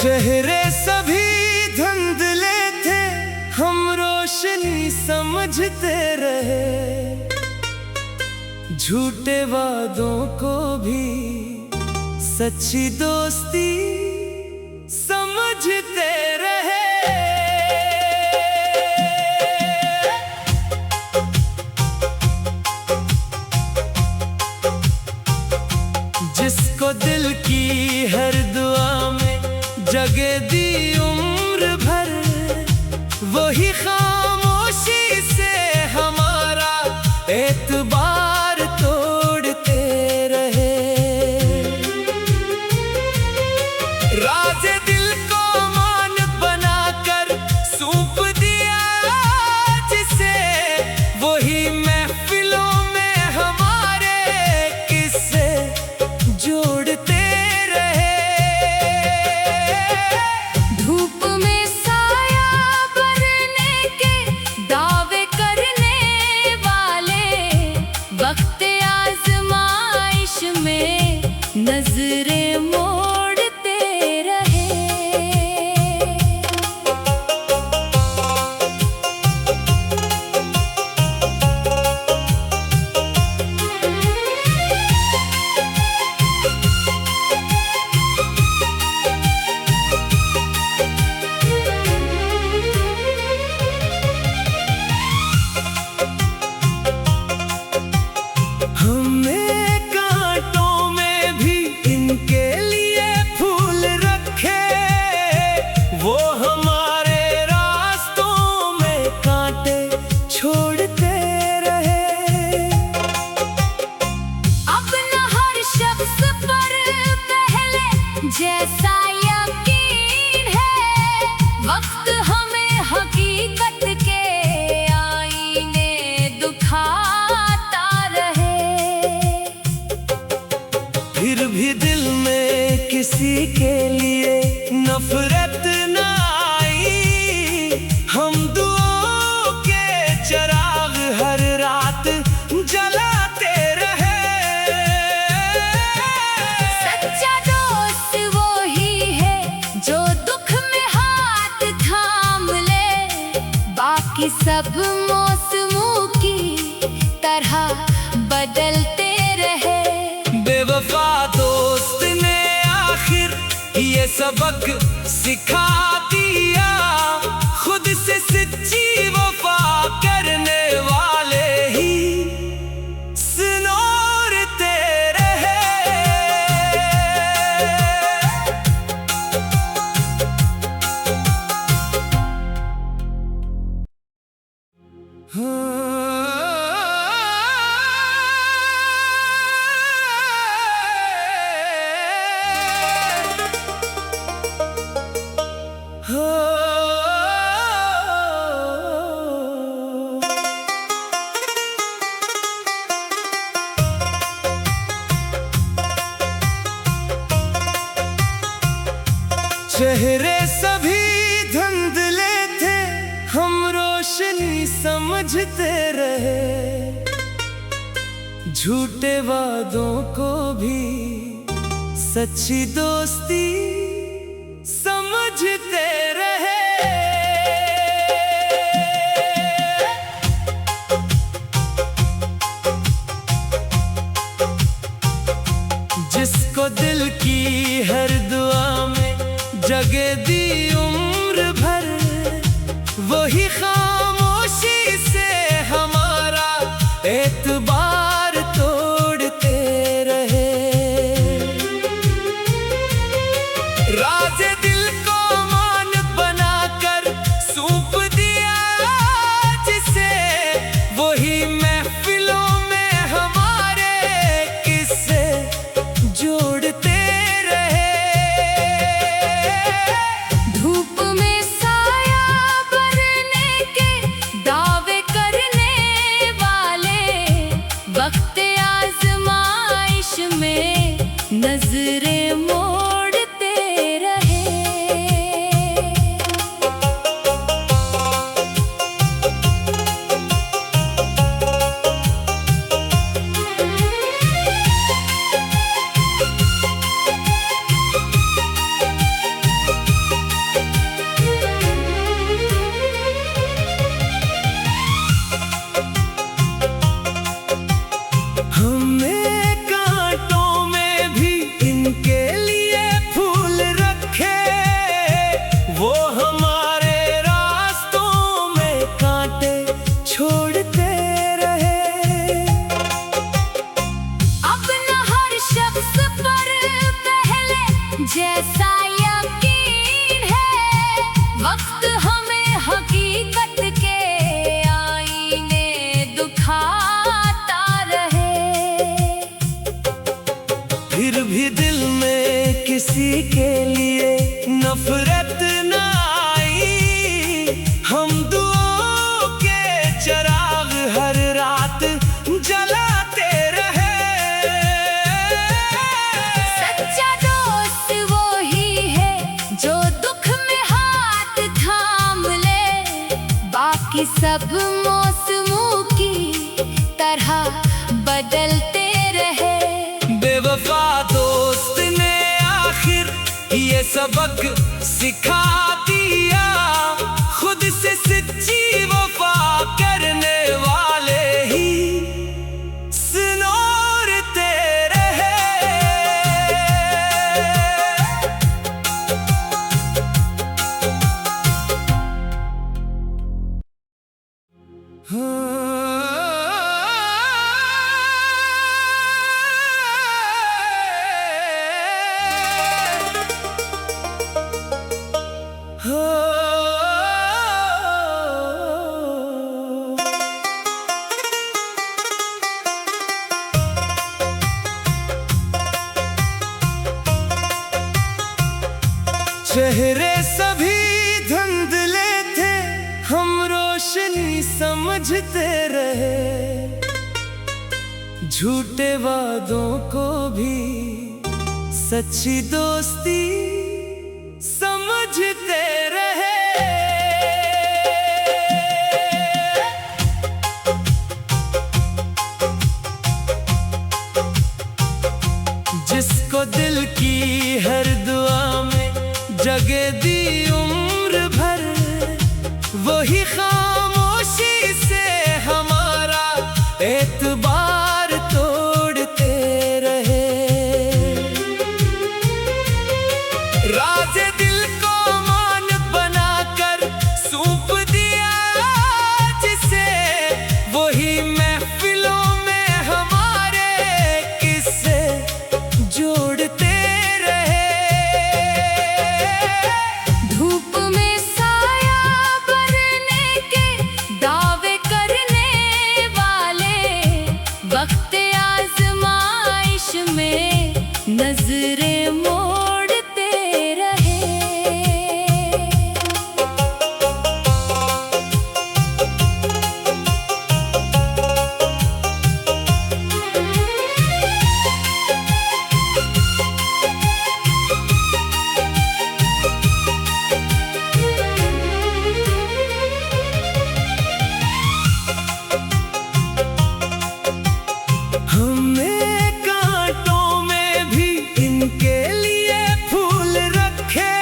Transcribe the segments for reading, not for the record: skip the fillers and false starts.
चेहरे सभी धुंधले थे, हम रोशनी समझते रहे। झूठे वादों को भी सच्ची दोस्ती समझते रहे। जिसको दिल की हर दुआ में जगह दी उम्र भर, वही खामोशी से हमारा एतबार तोड़ते रहे। राज दिल को मान बनाकर सौंप दिया जिसे, वही महफिलों में हमारे किस्से जोड़ते रहे। नजरें मोड़ते रहे। जैसा यकीन है वक्त हमें हकीकत के आईने दिखाता रहे। फिर भी दिल में किसी के लिए नफरत न आई। हम दुआओं के चिराग हर रात जलाते रहे। कि सब मौसमों की तरह बदलते रहे। बेवफा दोस्त ने आखिर ये सबक सिखा दिया, खुद से सच्ची वफा करने वाले ही सुनोरते रहे। चेहरे सभी धुंधले थे, हम रोशनी समझते रहे। झूठे वादों को भी सच्ची दोस्ती समझते रहे। जिसको दिल की हर दुआ में जगह दी उम्र भर, वही खामोशी से हमारा एतबार तोड़ते रहे। राज दिल को मान बनाकर सौंप दिया जिसे, वही महफिलों में हमारे किस्से जोड़ते रहे। धूप में साया बनने के दावे करने बाकी सब मौसमों की तरह बदलते रहे। बेवफा दोस्त ने आखिर ये सबक सिखा दिया, खुद से सच्ची वफा करने वाले ही सुनोरते रहे। चेहरे सभी धुंधले थे, हम रोशनी समझते रहे। झूठे वादों को भी सच्ची दोस्ती समझते रहे। जिसको दिल की हर दुआ में जगह दी उम्र भर, वही खामोशी से हमारा एतबार तोड़ते रहे। राज दिल को मान बनाकर सौंप दिया जिसे, वही महफिलों में हमारे किस्से जोड़ते रहे। धूप में साया बनने के दावे करने वाले, वक्त आजमाइश में नजरें मोड़ते रहे। हमने कांटों में भी इनके लिए फूल रखे,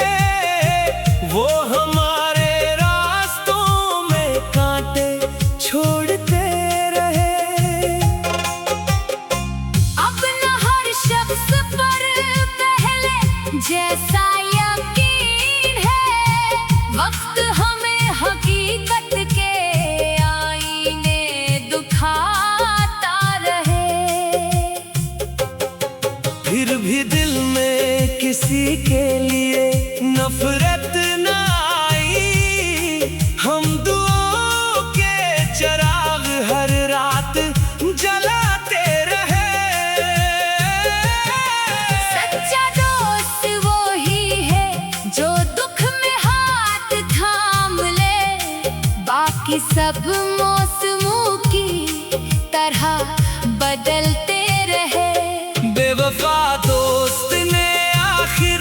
वो हमारे रास्तों में कांटे छोड़ते रहे। अब न हर शख्स पर पहले जैसा यकीन है, वक्त हमें हकीकत के आईने दुखाता रहे। फिर भी दिल में किसी के लिए नफरत न आई, हम दुआओं के चिराग हर रात जलाते रहे। सच्चा दोस्त वो ही है जो दुख में हाथ थाम ले, बाकी सब मौसमों की तरह बदलते रहे। बेवफा दोस्त ने आखिर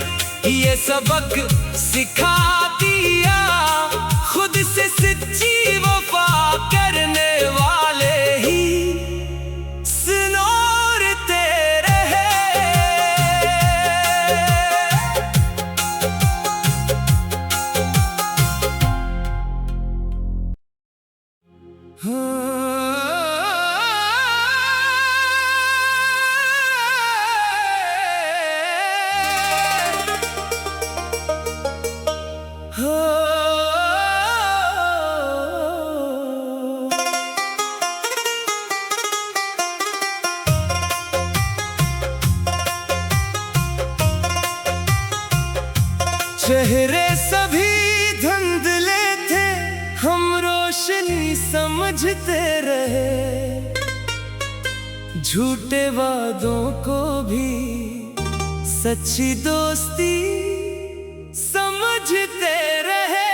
ये सबक सिखा दिया, खुद से सच्ची वफा करने वाले ही सुनोरते रहे। चेहरे सभी धुंधले थे, हम रोशनी समझते रहे। झूठे वादों को भी सच्ची दोस्ती समझते रहे।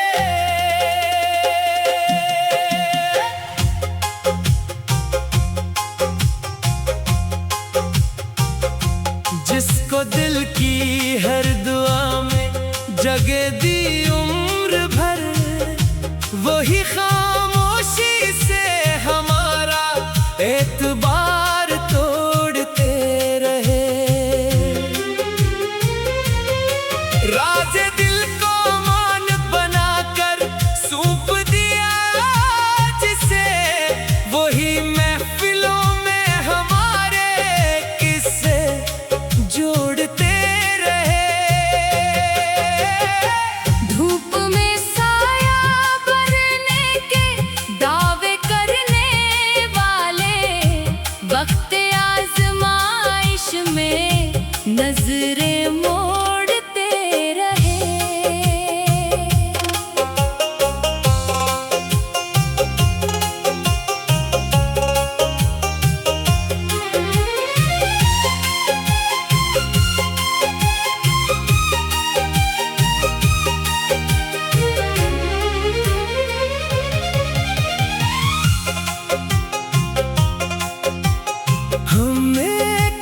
जिसको दिल की हर दुआ में जगह दी उम्र भर, वही खाम एतबार तोड़ते रहे। राजे दिल को मान बनाकर सौंप दिया जिसे, वही महफिलों में हमारे किस्से जोड़ते रहे। धूप में साया बनने के दावे करने वाले, वक्त आजमाइश में नजरें मोड़ते रहे। हमने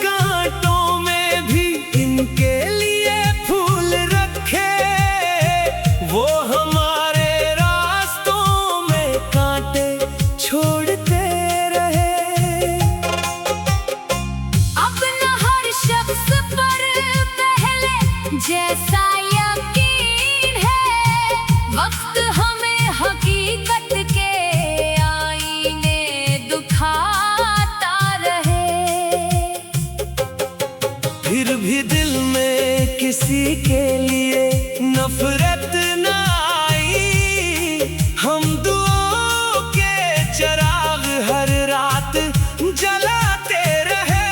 कांटों में भी इनके लिए फूल रखे, वो हमारे रास्तों में कांटे छोड़ते रहे। अब न हर शख्स पर पहले जैसा यकीन है, वक्त हमें हकीकत के आईने दुखाता रहे। फिर भी दिल में किसी के लिए नफरत न आई, हम दुआओं के चिराग हर रात जलाते रहे।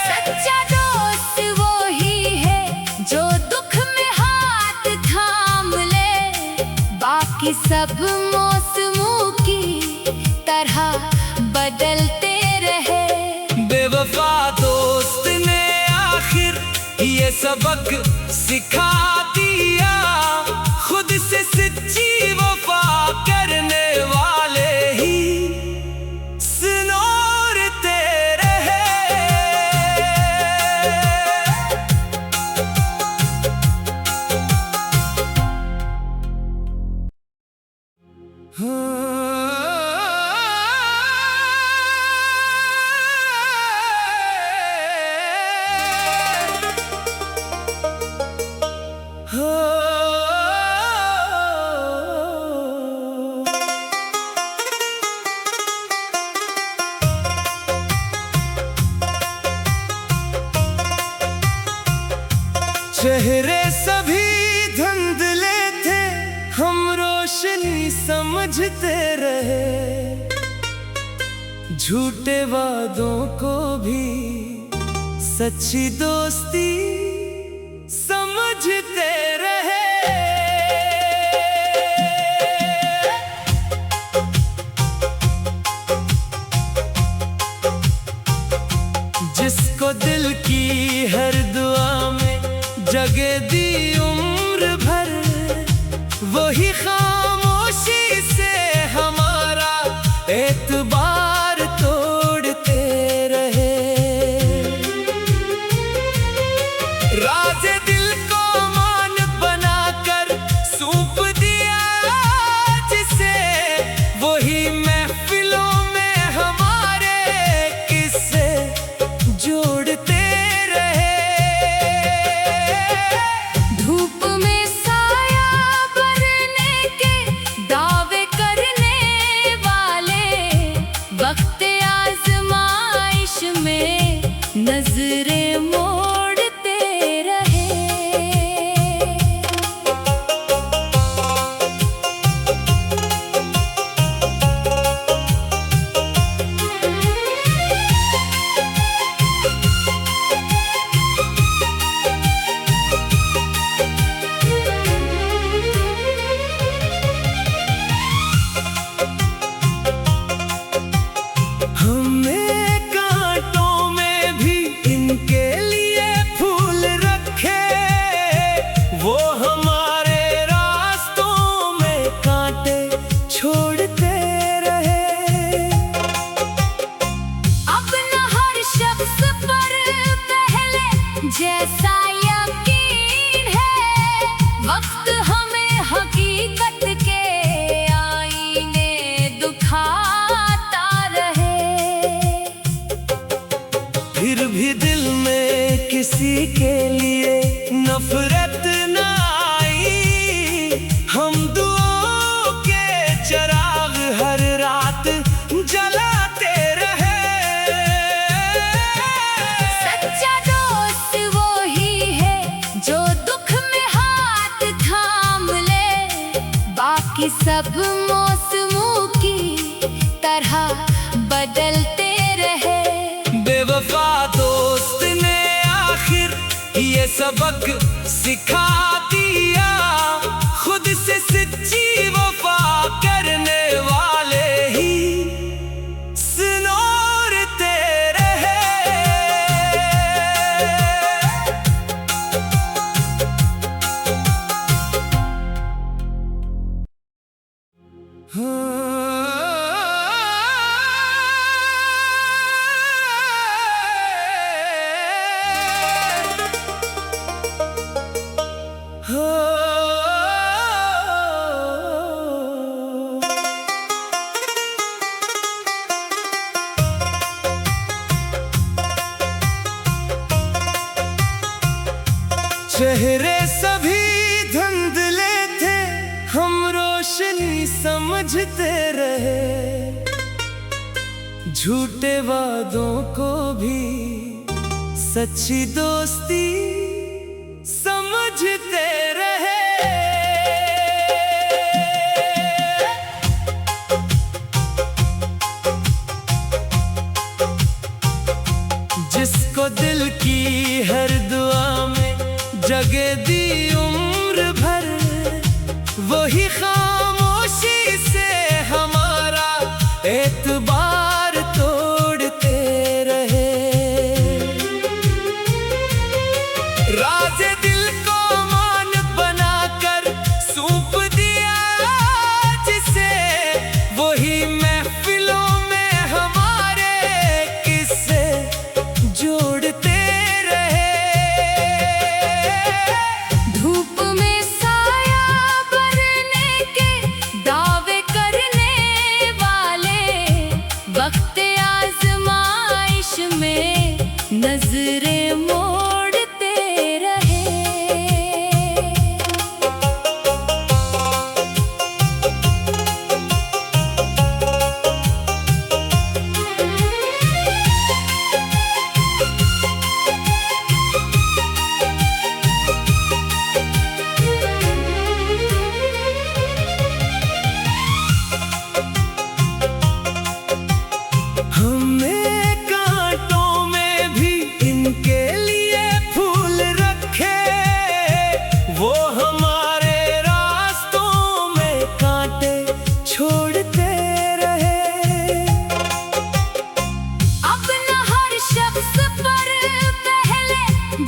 सच्चा दोस्त वो ही है जो दुख में हाथ थाम ले, बाकी सब मौसमों की तरह बदलते रहे। बेवफा दोस्त ने आखिर ये सबक सिखा दिया, खुद से सच्ची वफा करने वाले ही सिनोरते रहे। चेहरे सभी धुंधले थे, हम रोशनी समझते रहे। झूठे वादों को भी सच्ची दोस्ती समझते रहे। जिसको दिल की हर दुआ में जगह दी उम्र भर, वही खामोशी से हमारा एतबार तोड़ते रहे। राजे दिल को मान बनाकर सौंप दिया जिसे, वही महफिलों में हमारे किस्से जोड़ते रहे। धूप में साया बनने के दावे करने वाले, सब मौसमों की तरह बदलते रहे। बेवफा दोस्त ने आखिर ये सबक सिखा दिया, खुद से सच्ची वफा करने वाले ही सुनोरते रहे। चेहरे सभी धुंधले थे, हम रोशनी समझते रहे। झूठे वादों को भी सच्ची दोस्ती समझते रहे। जिसको दिल की हर दुआ में जगह दी उम्र भर, वही खामोशी से हमारा एतबार तोड़ते रहे। राज दिल को मान बनाकर सौंप दिया जिसे, वही महफिलों में हमारे किस्से जोड़ते रहे। धूप में साया बनने के दावे करने वाले, वक्त आजमाइश में नजरें मोड़ते रहे। हमने कांटों में भी इनके लिए फूल रखे, वो हमारे रास्तों में कांटे छोड़ते रहे। अब न हर शख्स पर पहले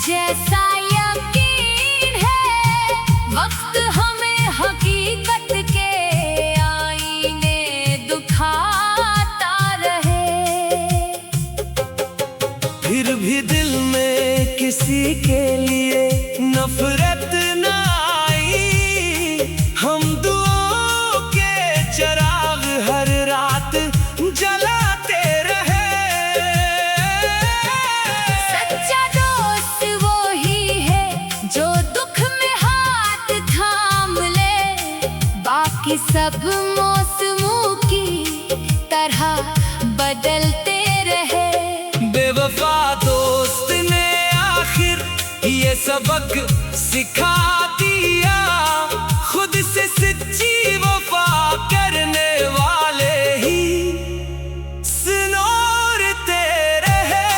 जैसा यकीन है, वक्त हमें हकीकत के आईने दुखाता रहे। फिर भी दिल में किसी के लिए नफरत न आई, हम दुआओं के चिराग हर रात जलाते रहे। सच्चा दोस्त वो ही है जो दुख में हाथ थाम ले, बाकी सब मौसमों की तरह बदलते रहे। बेवफा दोस्त ने आखिर ये सबक सिखा दिया, खुद से सच्ची वफा करने वाले ही सुनोरते रहे।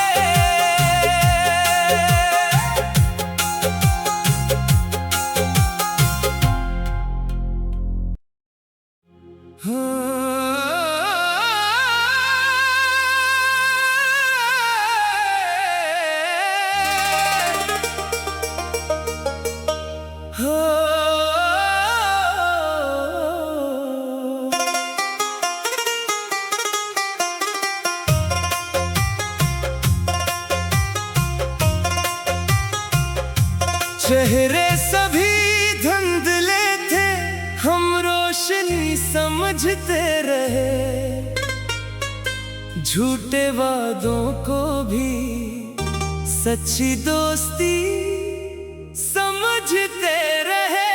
चेहरे सभी धुंधले थे, हम रोशनी समझते रहे। झूठे वादों को भी सच्ची दोस्ती समझते रहे।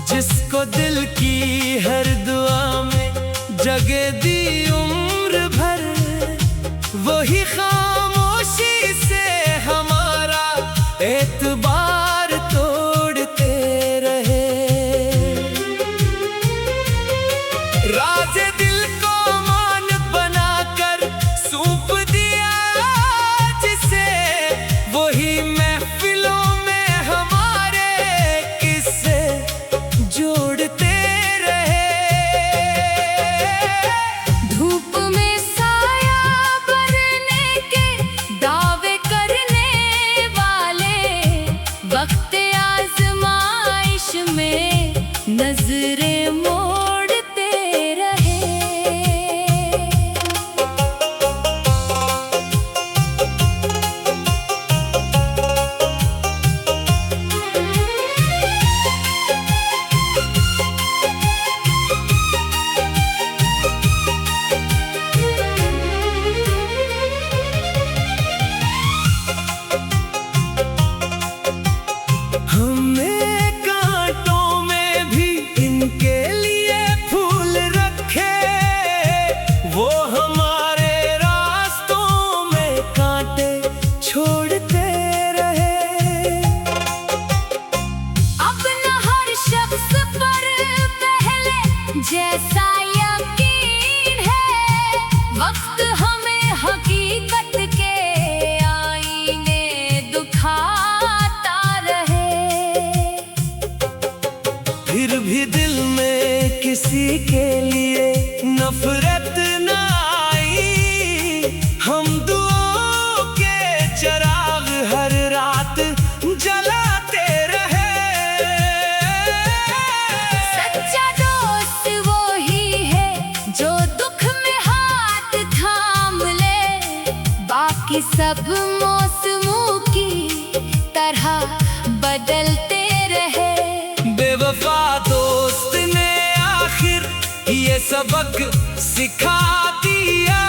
जिसको दिल की हर दुआ में जगह दी उम्र भर, वही खामोशी एतबार तोड़ते रहे। राजे दिल को मान बनाकर सौंप दिया जिसे, वही महफिलों में हमारे किस्से जोड़ते रहे। धूप में साया बनने के दावे करने वाले, वक्त आजमाइश में नजरें मोड़ते रहे। हमने कांटों में भी इनके लिए फूल रखे, वो हमारे रास्तों में कांटे छोड़ते रहे। अब न हर शख्स पर पहले जैसा यकीन है, वक्त हमें हकीकत के आईने दुखाता रहे। फिर भी दिल में किसी के लिए नफरत न आई, हम दुआओं के चिराग हर रात जलाते रहे। सच्चा दोस्त वो ही है जो दुख में हाथ थाम ले, बाकी सब मौसमों की तरह बदलते रहे। बेवफा दोस्त ने आखिर ये सबक सिखा दिया,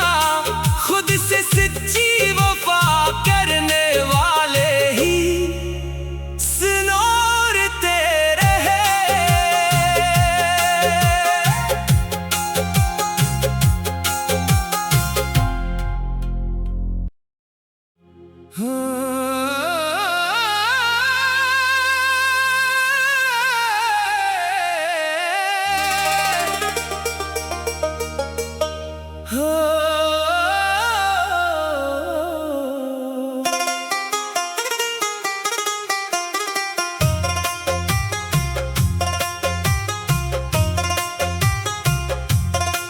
खुद से सच्ची वफा करने वाले ही सुनोरते रहे।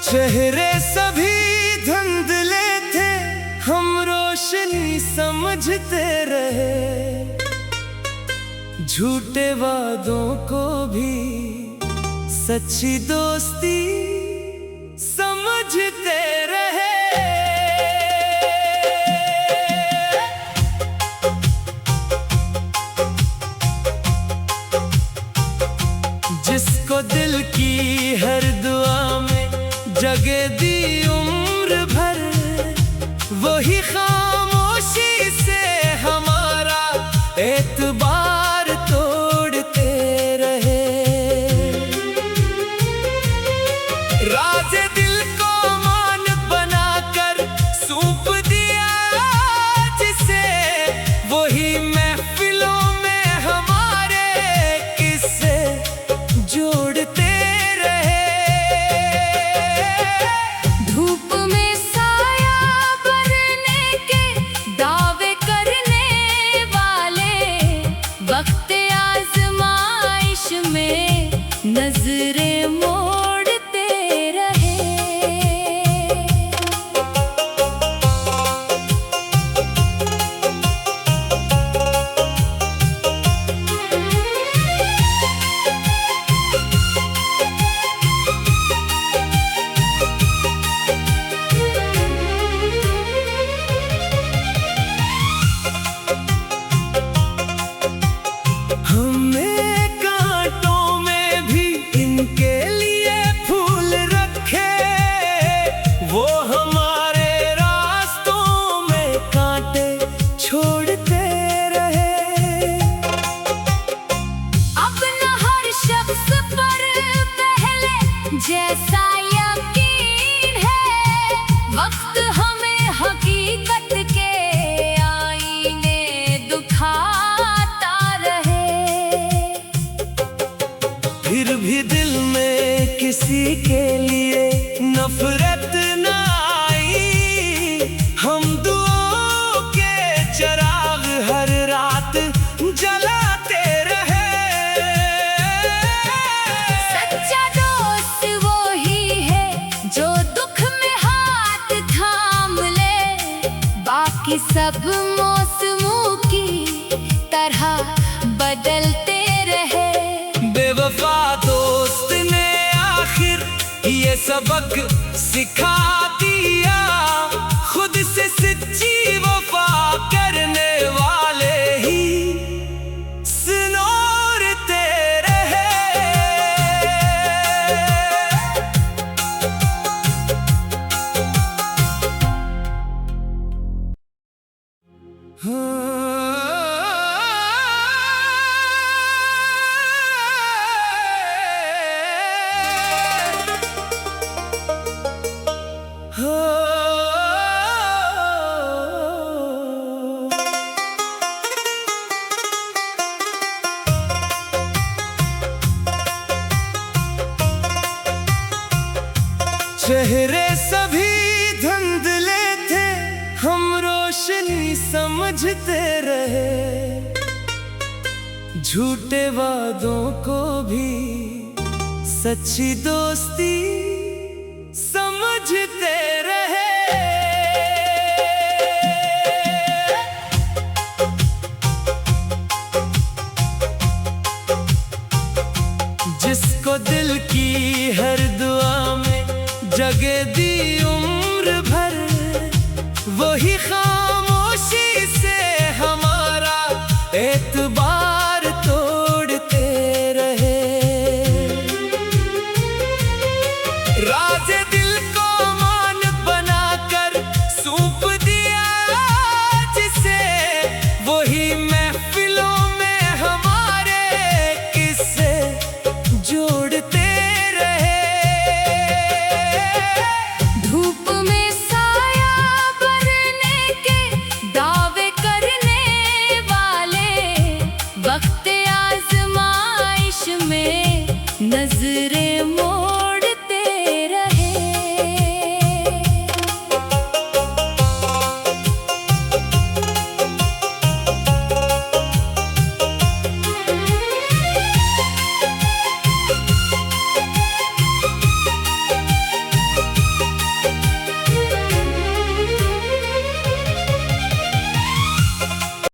चेहरे सभी धुंधले थे, हम रोशनी समझते रहे। झूठे वादों को भी सच्ची दोस्ती समझते रहे। जिसको दिल की हर दुआ में जगह दी उम्र भर, वही खामोशी से हमारा एतबार तोड़ते रहे। राजे दिल को मान बनाकर सौंप दिया जिसे, वही महफिलों में हमारे किस्से जोड़ते रहे। धूप में साया बनने के दावे करने वाले, सब मौसमों की तरह बदलते रहे। बेवफा दोस्त ने आखिर ये सबक सिखा दिया, खुद से सच्ची वफा करने वाले ही सिनोरते रहे। चेहरे सभी धुंधले थे, हम रोशनी समझते रहे, झूठे वादों को भी सच्ची दोस्ती समझते रहे। जिसको दिल की हर दुआ में जगह दी उम्र भर, वही खामोशी से हमारा एतबार